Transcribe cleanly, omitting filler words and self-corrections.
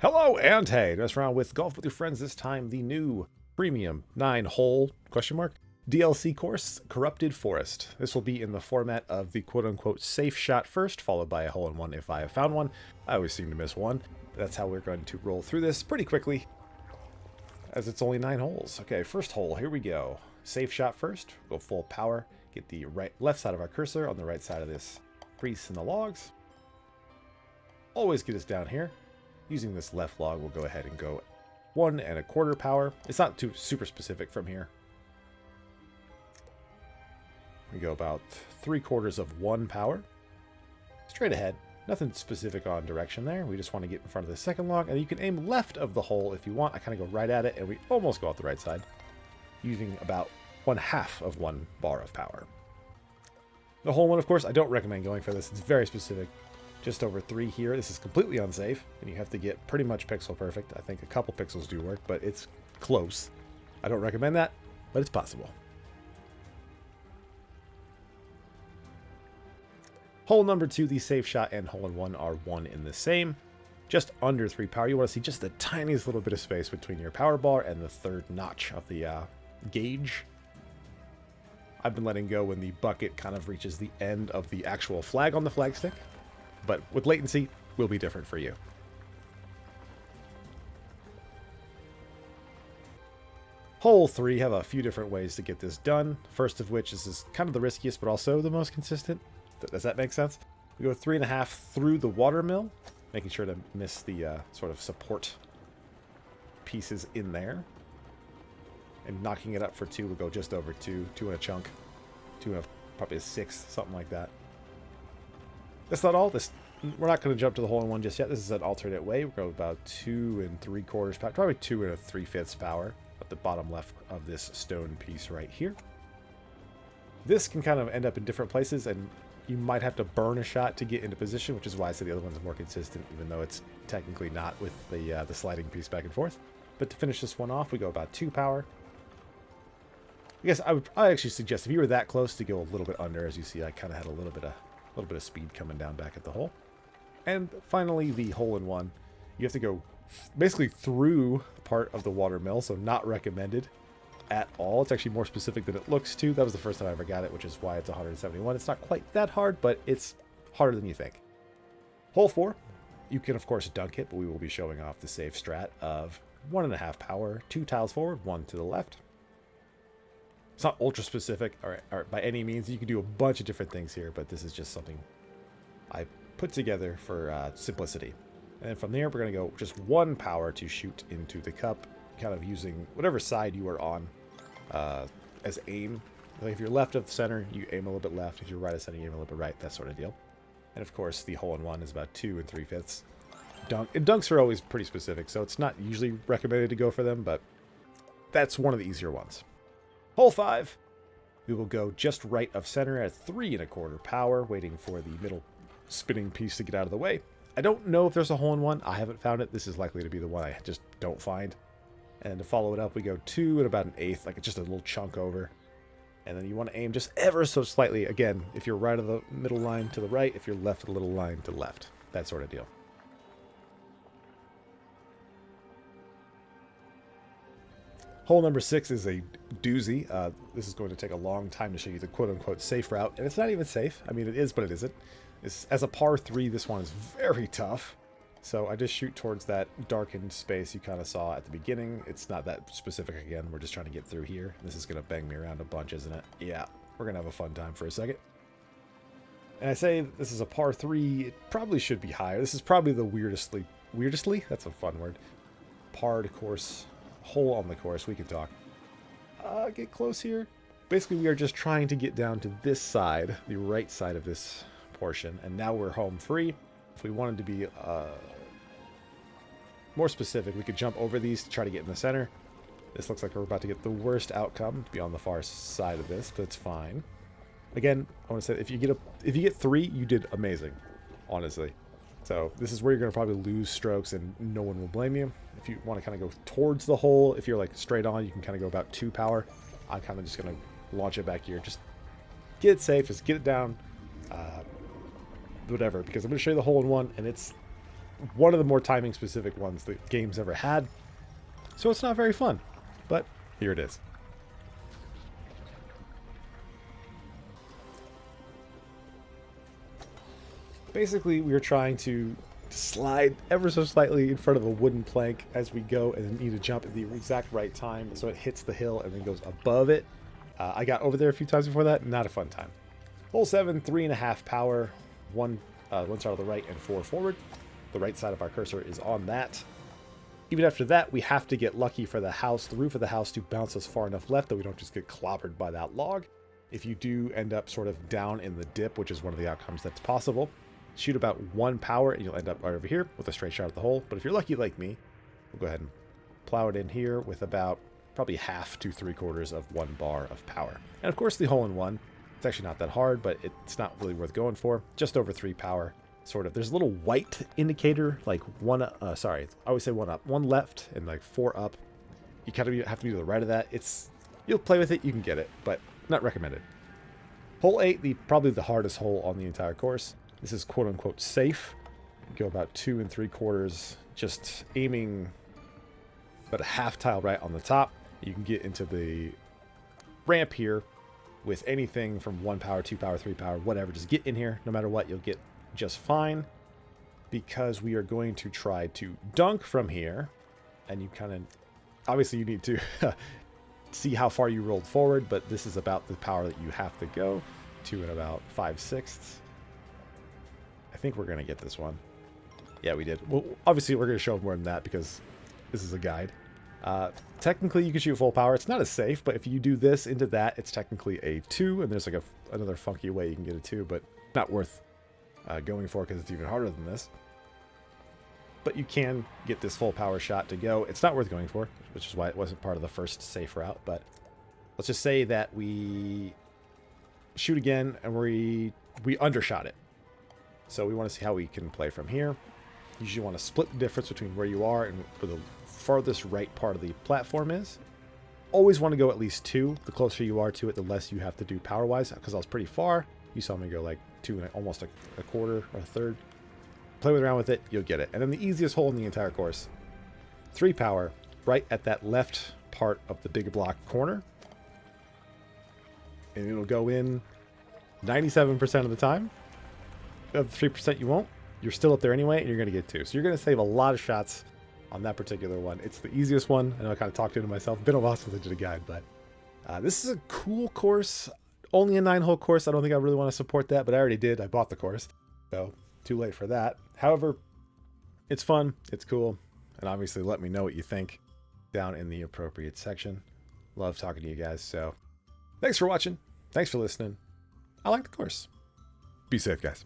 Hello and hey, mess around with Golf with Your Friends. This time the new premium 9-hole DLC course, Corrupted Forest. This will be in the format of the quote-unquote safe shot first, followed by a hole-in-one if I have found one. I always seem to miss one. That's how we're going to roll through this pretty quickly, as it's only 9 holes. Okay, first hole, here we go. Safe shot first, go full power, get the left side of our cursor on the right side of this crease in the logs. Always get us down here. Using this left log, we'll go ahead and go 1 1/4 power. It's not too super specific from here. We go about 3/4 of 1 power. Straight ahead. Nothing specific on direction there. We just want to get in front of the second log, and you can aim left of the hole if you want. I kind of go right at it, and we almost go out the right side, using about 1/2 of 1 bar of power. The hole one, of course, I don't recommend going for this. It's very specific. Just over 3 here. This is completely unsafe, and you have to get pretty much pixel perfect. I think a couple pixels do work, but it's close. I don't recommend that, but it's possible. Hole number 2, the safe shot and hole-in-one are one in the same. Just under 3 power. You want to see just the tiniest little bit of space between your power bar and the third notch of the gauge. I've been letting go when the bucket kind of reaches the end of the actual flag on the flagstick. But with latency, will be different for you. Hole 3 have a few different ways to get this done. First of which is kind of the riskiest, but also the most consistent. Does that make sense? We go 3 1/2 through the water mill, making sure to miss the sort of support pieces in there. And knocking it up for 2, we'll go just over 2 and a chunk, 2 and probably a 6, something like that. That's not all. We're not going to jump to the hole-in-one just yet. This is an alternate way. We'll go about 2 3/4 power, probably 2 3/5 power at the bottom left of this stone piece right here. This can kind of end up in different places, and you might have to burn a shot to get into position, which is why I said the other one's more consistent, even though it's technically not with the sliding piece back and forth. But to finish this one off, we go about 2 power. I guess I actually suggest if you were that close to go a little bit under. As you see, I kind of had a little bit of speed coming down back at the hole. And finally, the hole-in-one. You have to go basically through part of the water mill, so not recommended at all. It's actually more specific than it looks to. That was the first time I ever got it, which is why it's 171. It's not quite that hard, but it's harder than you think. Hole 4, you can of course dunk it, but we will be showing off the safe strat of 1 1/2 power, 2 tiles forward, 1 to the left. It's not ultra specific or by any means. You can do a bunch of different things here, but this is just something I put together for simplicity. And then from there, we're going to go just 1 power to shoot into the cup, kind of using whatever side you are on as aim. Like if you're left of the center, you aim a little bit left. If you're right of center, you aim a little bit right, that sort of deal. And of course, the hole-in-one is about 2 3/5 dunk. And dunks are always pretty specific, so it's not usually recommended to go for them, but that's one of the easier ones. Hole 5, we will go just right of center at 3 1/4 power, waiting for the middle spinning piece to get out of the way. I don't know if there's a hole-in-one. I haven't found it. This is likely to be the one I just don't find. And to follow it up, we go 2 and about 1/8, like just a little chunk over. And then you want to aim just ever so slightly. Again, if you're right of the middle line to the right, if you're left of the little line to the left. That sort of deal. Hole number 6 is a doozy. This is going to take a long time to show you the quote-unquote safe route. And it's not even safe. I mean, it is, but it isn't. As a par 3, this one is very tough. So I just shoot towards that darkened space you kind of saw at the beginning. It's not that specific again. We're just trying to get through here. This is going to bang me around a bunch, isn't it? Yeah, we're going to have a fun time for a second. And I say this is a par 3. It probably should be higher. This is probably the weirdestly? That's a fun word. Par course. Hole on the course. We can talk. Get close here. Basically, we are just trying to get down to this side, the right side of this portion, and now we're home free. If we wanted to be more specific, we could jump over these to try to get in the center. This looks like we're about to get the worst outcome to be on the far side of this, but it's fine. Again, I want to say if you get 3, you did amazing, honestly. So this is where you're going to probably lose strokes, and no one will blame you. If you want to kind of go towards the hole, if you're like straight on, you can kind of go about 2 power. I'm kind of just going to launch it back here. Just get it safe. Just get it down. Whatever, because I'm going to show you the hole-in-one, and it's one of the more timing specific ones the game's ever had. So it's not very fun, but here it is. Basically, we are trying to slide ever so slightly in front of a wooden plank as we go, and then need to jump at the exact right time so it hits the hill and then goes above it. I got over there a few times before that. Not a fun time. Hole 7, 3.5 power, one side of the right and 4 forward. The right side of our cursor is on that. Even after that, we have to get lucky for the house, the roof of the house, to bounce us far enough left that we don't just get clobbered by that log. If you do end up sort of down in the dip, which is one of the outcomes that's possible, shoot about 1 power and you'll end up right over here with a straight shot at the hole. But if you're lucky like me, we'll go ahead and plow it in here with about probably half to 3/4 of 1 bar of power. And of course the hole-in-one, it's actually not that hard, but it's not really worth going for. Just over 3 power, sort of. There's a little white indicator, like I always say 1 up, 1 left and like 4 up. You kind of have to be to the right of that. You'll play with it, you can get it, but not recommended. Hole 8, probably the hardest hole on the entire course. This is quote-unquote safe. Go about 2 3/4, just aiming about a half tile right on the top. You can get into the ramp here with anything from 1 power, 2 power, 3 power, whatever. Just get in here. No matter what, you'll get just fine, because we are going to try to dunk from here. And you kind of, obviously you need to see how far you rolled forward, but this is about the power that you have to go to in about 5/6. I think we're going to get this one. Yeah, we did. Well, obviously we're going to show more than that because this is a guide. Technically you can shoot full power. It's not as safe, but if you do this into that, it's technically a 2, and there's like another funky way you can get a 2, but not worth going for because it's even harder than this. But you can get this full power shot to go. It's not worth going for, which is why it wasn't part of the first safe route. But let's just say that we shoot again and we undershot it. So we want to see how we can play from here. You usually want to split the difference between where you are and where the farthest right part of the platform is. Always want to go at least 2. The closer you are to it, the less you have to do power-wise, because I was pretty far. You saw me go like 2 and almost a quarter or a third. Play around with it, you'll get it. And then the easiest hole in the entire course, 3 power, right at that left part of the big block corner. And it'll go in 97% of the time. Of the 3% you won't, you're still up there anyway, and you're going to get 2. So you're going to save a lot of shots on that particular one. It's the easiest one. I know I kind of talked into myself. Been a while since I did a guide, but this is a cool course. Only a 9-hole course. I don't think I really want to support that, but I already did. I bought the course, so too late for that. However, it's fun. It's cool. And obviously let me know what you think down in the appropriate section. Love talking to you guys. So thanks for watching. Thanks for listening. I like the course. Be safe, guys.